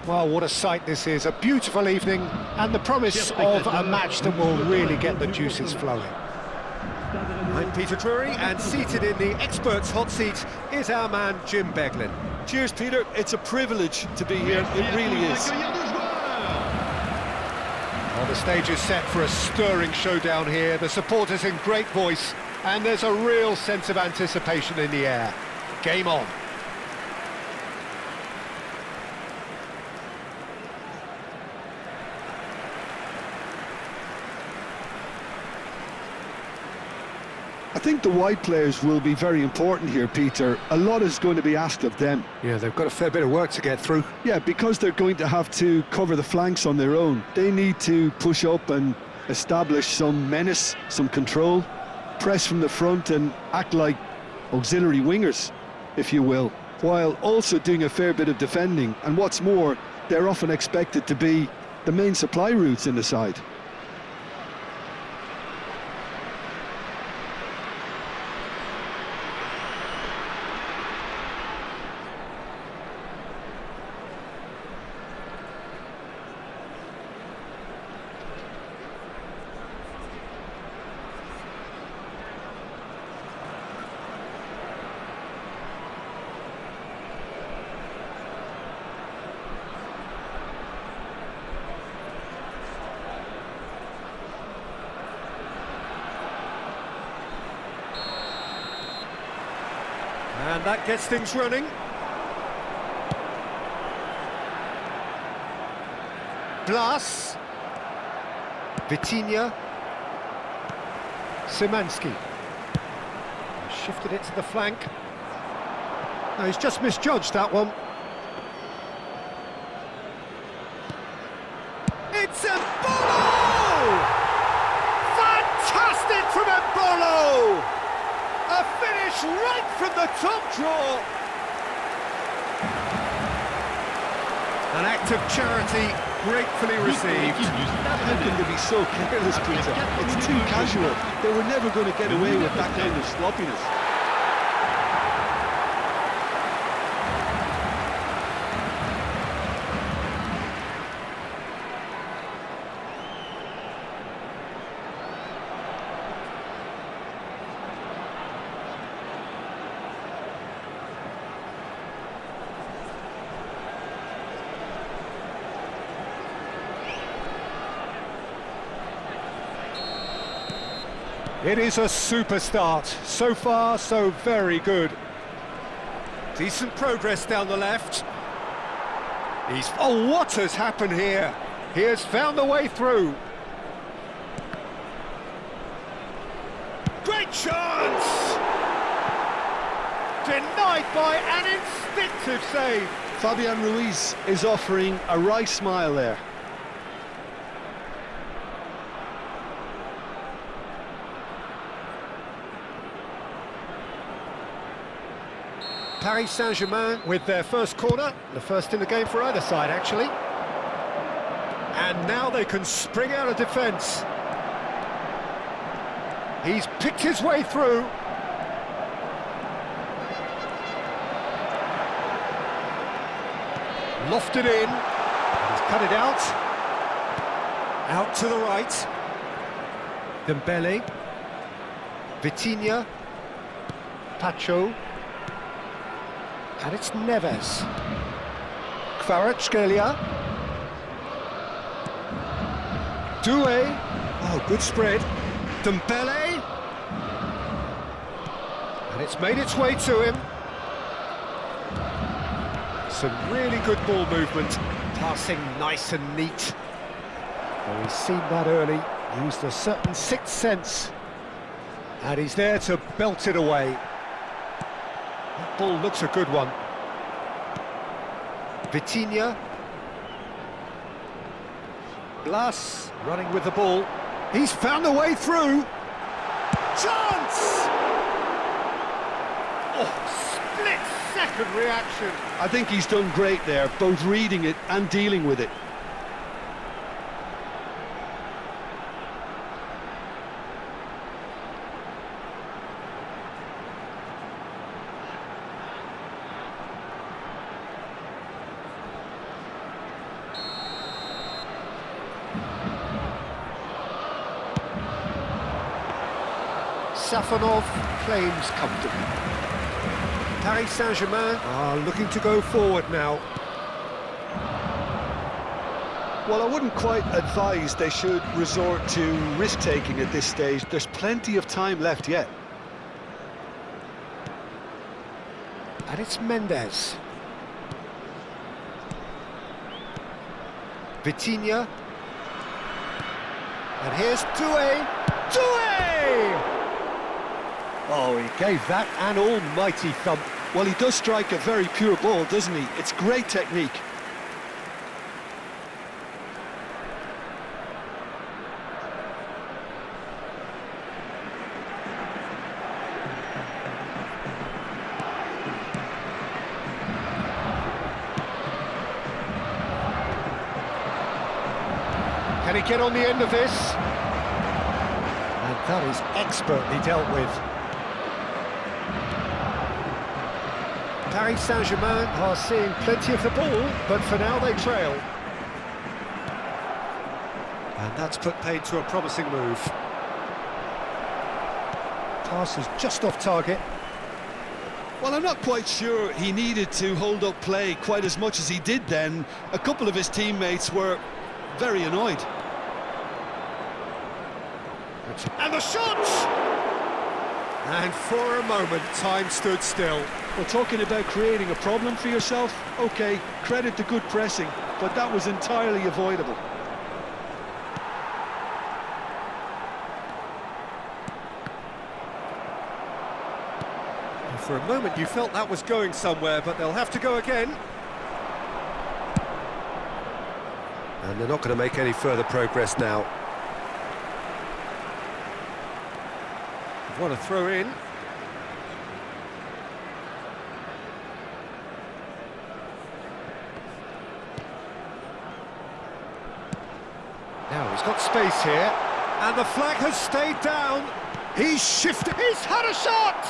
Well, what a sight this is, a beautiful evening and the promise of a match that will really get the juices flowing. I'm Peter Drury, and seated in the experts' hot seat is our man Jim Beglin. Cheers, Peter. It's a privilege to be here. It really is. Well, the stage is set for a stirring showdown here. The supporters in great voice, and there's a real sense of anticipation in the air. Game on. I think the wide players will be very important here, Peter. A lot is going to be asked of them. Yeah, they've got a fair bit of work to get through. Yeah, because they're going to have to cover the flanks on their own. They need to push up and establish some menace, some control, press from the front and act like auxiliary wingers, if you will, while also doing a fair bit of defending. And what's more, they're often expected to be the main supply routes in the side. And that gets things running. Blas. Vitinha. Szymanski. Shifted it to the flank. No, he's just misjudged that one. It's Embolo! Fantastic from Embolo! A finish right from the top draw. An act of charity gratefully received. How can they be so careless, Peter? It's too casual. They were never going to get away with that kind of sloppiness. It is a super start. So far, so very good. Decent progress down the left. Oh, what has happened here? He has found a way through. Great chance! Denied by an instinctive save. Fabian Ruiz is offering a wry smile there. Paris Saint-Germain with their first corner, the first in the game for either side, actually. And now they can spring out of defence. He's picked his way through. Lofted in. He's cut it out. Out to the right. Dembele. Vitinha. Pacho. And it's Neves. Kvaratskhelia. Doué. Oh, good spread. Dembele. And it's made its way to him. Some really good ball movement. Passing nice and neat. Well, he's seen that early. Used a certain sixth sense. And he's there to belt it away. That ball looks a good one. Vitinha. Blas running with the ball. He's found a way through. Chance! Oh, split-second reaction. I think he's done great there, both reading it and dealing with it. Safonov claims comfortably. Paris Saint-Germain are looking to go forward now. Well, I wouldn't quite advise they should resort to risk-taking at this stage. There's plenty of time left yet. And it's Mendes. Vitinha. And here's Doué. Doué! Oh, he gave that an almighty thump. Well, he does strike a very pure ball, doesn't he? It's great technique. Can he get on the end of this? And that is expertly dealt with. Paris Saint-Germain are seeing plenty of the ball, but for now they trail. And that's put paid to a promising move. Pass is just off target. Well, I'm not quite sure he needed to hold up play quite as much as he did then. A couple of his teammates were very annoyed. And the shot! And for a moment, time stood still. Well, talking about creating a problem for yourself, OK, credit to good pressing, but that was entirely avoidable. For a moment you felt that was going somewhere, but they'll have to go again. And they're not going to make any further progress now. What a throw in. Now he's got space here, and the flag has stayed down. He's shifted, he's had a shot!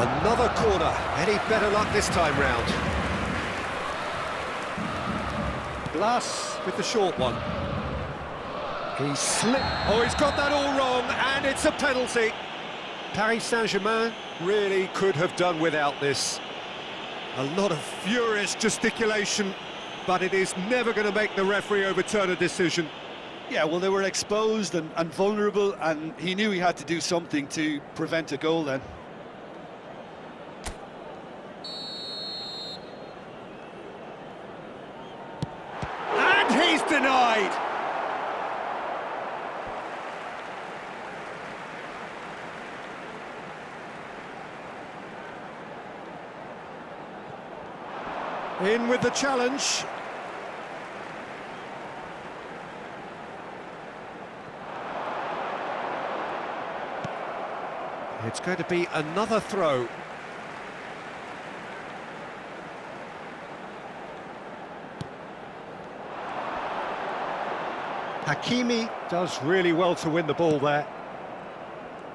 Another corner. Any better luck this time round? Blas with the short one. He slipped. Oh, he's got that all wrong, and it's a penalty. Paris Saint-Germain really could have done without this. A lot of furious gesticulation, but it is never going to make the referee overturn a decision. Yeah, well, they were exposed and vulnerable, and he knew he had to do something to prevent a goal then. He's denied. In with the challenge. It's going to be another throw. Hakimi does really well to win the ball there.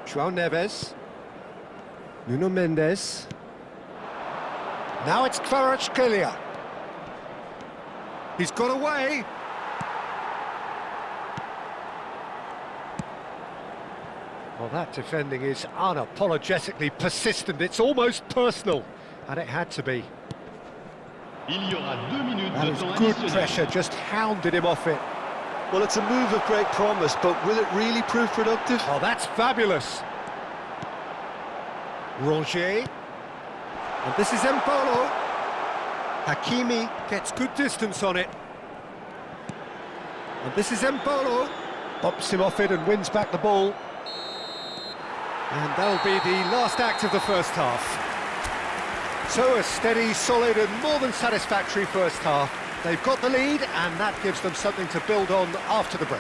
João Neves. Nuno Mendes. Now it's Kvaratskhelia. He's got away. Well, that defending is unapologetically persistent. It's almost personal, and it had to be. That is good pressure, just hounded him off it. Well, it's a move of great promise, but will it really prove productive? Oh, that's fabulous. Rongier. And this is Embolo. Hakimi gets good distance on it. And this is Embolo. Bumps him off it and wins back the ball. And that'll be the last act of the first half. So a steady, solid and more than satisfactory first half. They've got the lead, and that gives them something to build on after the break.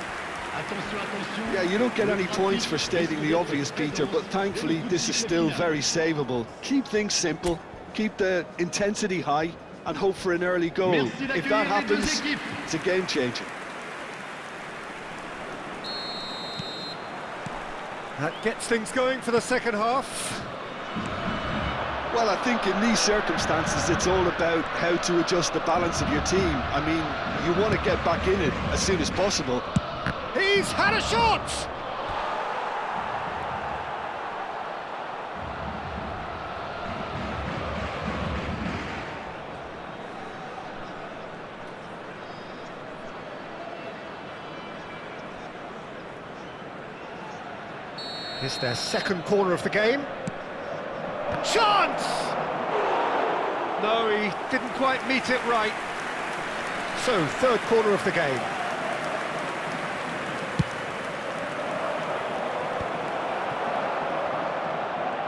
Yeah, you don't get any points for stating the obvious, Peter, but thankfully this is still very savable. Keep things simple, keep the intensity high, and hope for an early goal. If that happens, it's a game changer. That gets things going for the second half. Well, I think in these circumstances, it's all about how to adjust the balance of your team. I mean, you want to get back in it as soon as possible. He's had a shot! It's their second corner of the game. Chance! No, he didn't quite meet it right. So, third corner of the game.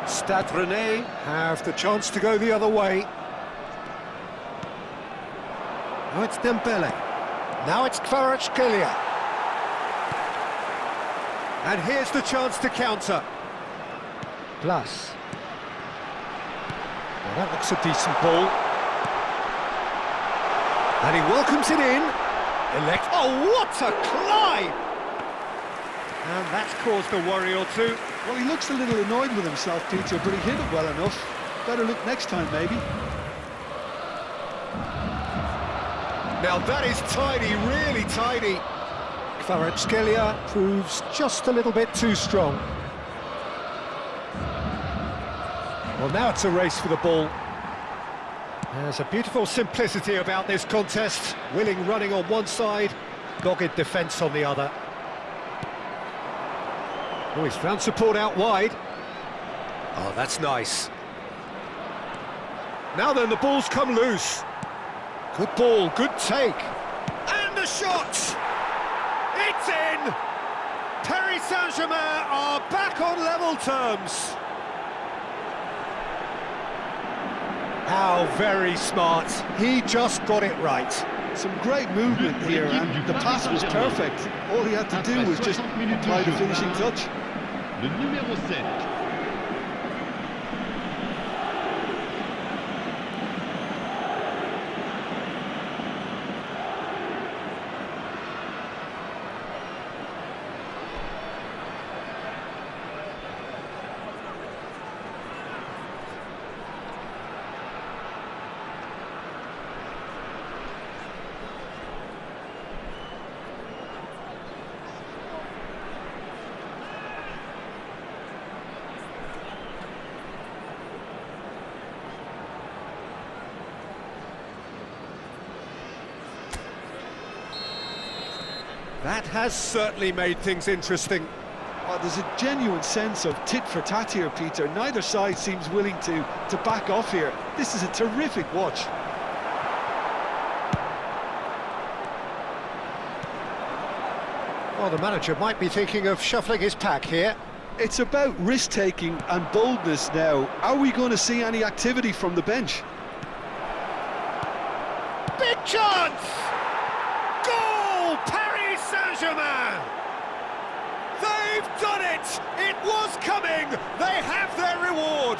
Stade Rennais have the chance to go the other way. Now it's Dembele. Now it's Kvaratskhelia. And here's the chance to counter. Plus. Well, that looks a decent ball. And he welcomes it in. Oh, what a climb! And that's caused a worry or two. Well, he looks a little annoyed with himself, Peter, but he hit it well enough. Better look next time, maybe. Now that is tidy, really tidy. Kvaratskhelia proves just a little bit too strong. Well, now it's a race for the ball. There's a beautiful simplicity about this contest. Willing running on one side, dogged defence on the other. Oh, he's found support out wide. Oh, that's nice. Now then, the ball's come loose. Good ball, good take. And the shot! It's in! Paris Saint-Germain are back on level terms. How very smart. He just got it right. Some great movement here, and the pass was perfect. All he had to do was just apply the finishing touch. Le numéro 7. That has certainly made things interesting. Oh, there's a genuine sense of tit-for-tat here, Peter. Neither side seems willing to back off here. This is a terrific watch. Well, the manager might be thinking of shuffling his pack here. It's about risk-taking and boldness now. Are we going to see any activity from the bench? Big chance! Goal! Paris Saint-Germain! They've done it! It was coming! They have their reward!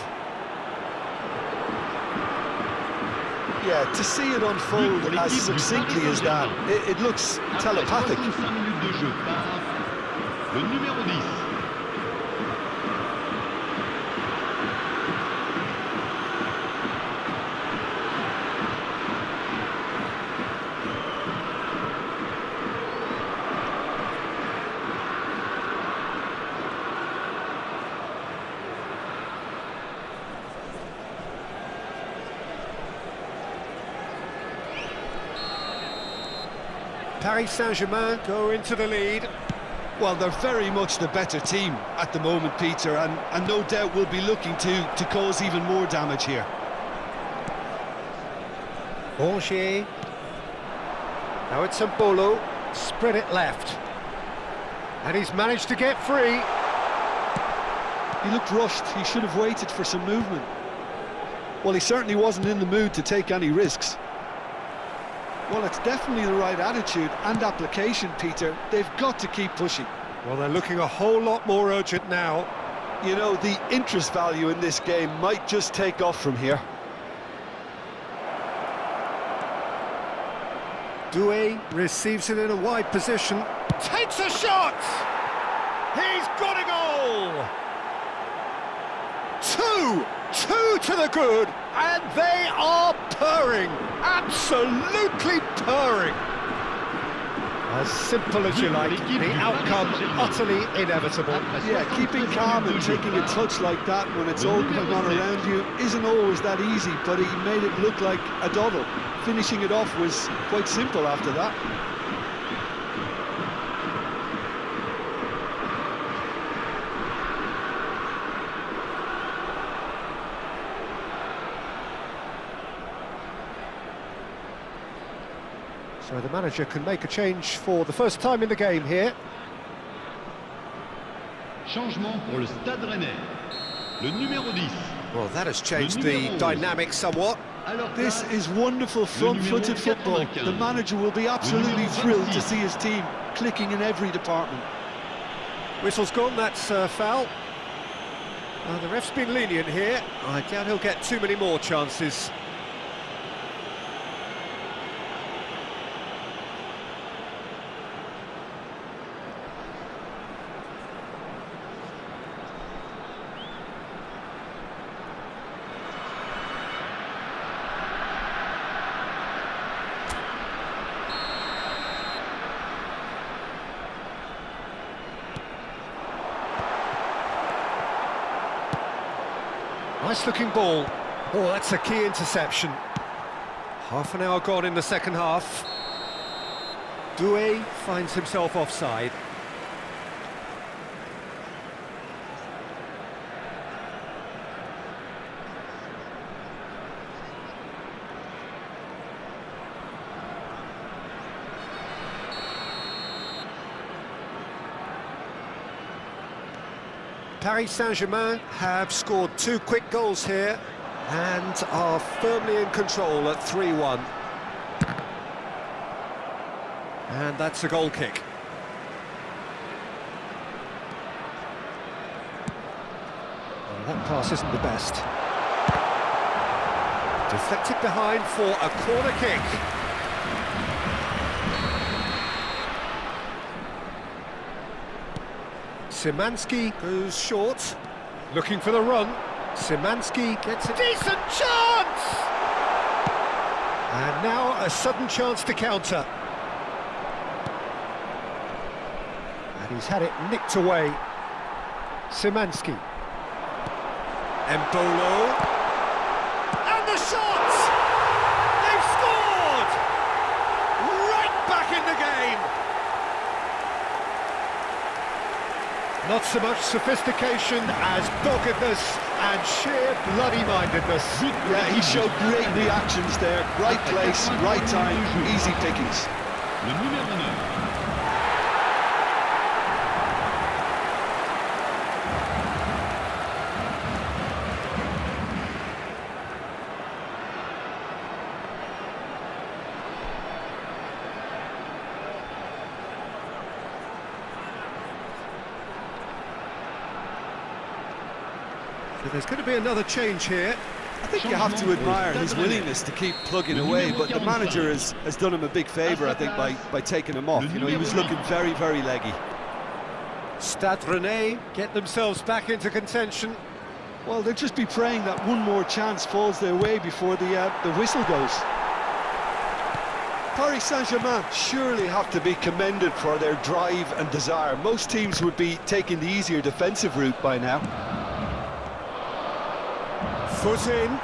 Yeah, to see it unfold as succinctly as that, it looks telepathic. Le numéro 10. Paris Saint-Germain go into the lead. Well, they're very much the better team at the moment, Peter, and no doubt will be looking to cause even more damage here. Bongier. Now it's Mbolo. Spread it left. And he's managed to get free. He looked rushed. He should have waited for some movement. Well, he certainly wasn't in the mood to take any risks. Well, it's definitely the right attitude and application, Peter. They've got to keep pushing. Well, they're looking a whole lot more urgent now. You know, the interest value in this game might just take off from here. Doué receives it in a wide position. Takes a shot! He's got a goal! Two to the good, and they are purring, absolutely purring. As simple as you like, the outcome utterly inevitable. Yeah, keeping calm and taking a touch like that when it's all going on around you isn't always that easy, but he made it look like a doddle. Finishing it off was quite simple after that. So the manager can make a change for the first time in the game here. Changement pour le Stade rennais. Le numéro 10. Well, that has changed the dynamic somewhat. This is wonderful front-footed football. The manager will be absolutely thrilled to see his team clicking in every department. Whistle's gone, that's foul. The ref's been lenient here. I doubt he'll get too many more chances. Nice looking ball. Oh, that's a key interception. Half an hour gone in the second half. Doué finds himself offside. Paris Saint-Germain have scored 2 quick goals here and are firmly in control at 3-1. And that's a goal kick. Well, that pass isn't the best. Deflected behind for a corner kick. Szymanski goes short, looking for the run. Szymanski gets a decent chance! And now a sudden chance to counter. And he's had it nicked away. Szymanski. Embolo. And the shot! They've scored! Right back in the game! Not so much sophistication as doggedness and sheer bloody-mindedness. Yeah, he showed great reactions there. Right place, right time, easy pickings. Le numéro 9. So there's going to be another change here. I think you have to admire his willingness to keep plugging away, but the manager has done him a big favour, I think, by taking him off. You know, he was looking very, very leggy. Stade rennais get themselves back into contention. Well, they'll just be praying that one more chance falls their way before the whistle goes. Paris Saint-Germain surely have to be commended for their drive and desire. Most teams would be taking the easier defensive route by now. Foot in.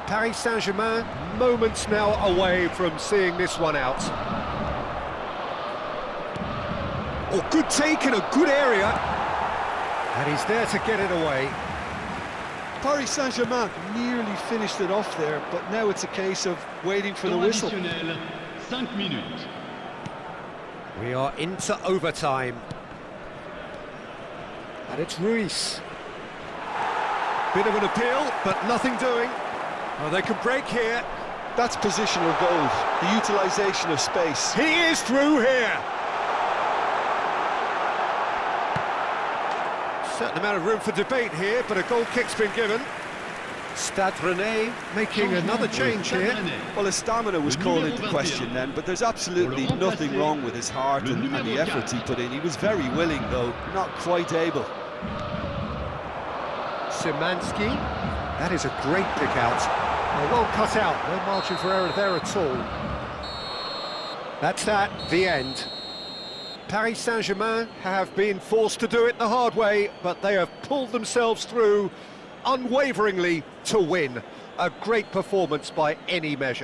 Paris Saint-Germain moments now away from seeing this one out. Oh, good take in a good area. And he's there to get it away. Paris Saint-Germain nearly finished it off there, but now it's a case of waiting for the whistle. 5 minutes. We are into overtime. And it's Ruiz. Bit of an appeal, but nothing doing. Oh, they could break here. That's positional gold, the utilisation of space. He is through here. Certain amount of room for debate here, but a goal kick's been given. Stade Rennais making another change here. Well, his stamina was called into question then, but there's absolutely nothing wrong with his heart and the efforts he put in. He was very willing, though not quite able. Szymanski, that is a great pick out. Well cut out, no margin for error there at all. That's that, the end. Paris Saint-Germain have been forced to do it the hard way, but they have pulled themselves through unwaveringly to win. A great performance by any measure.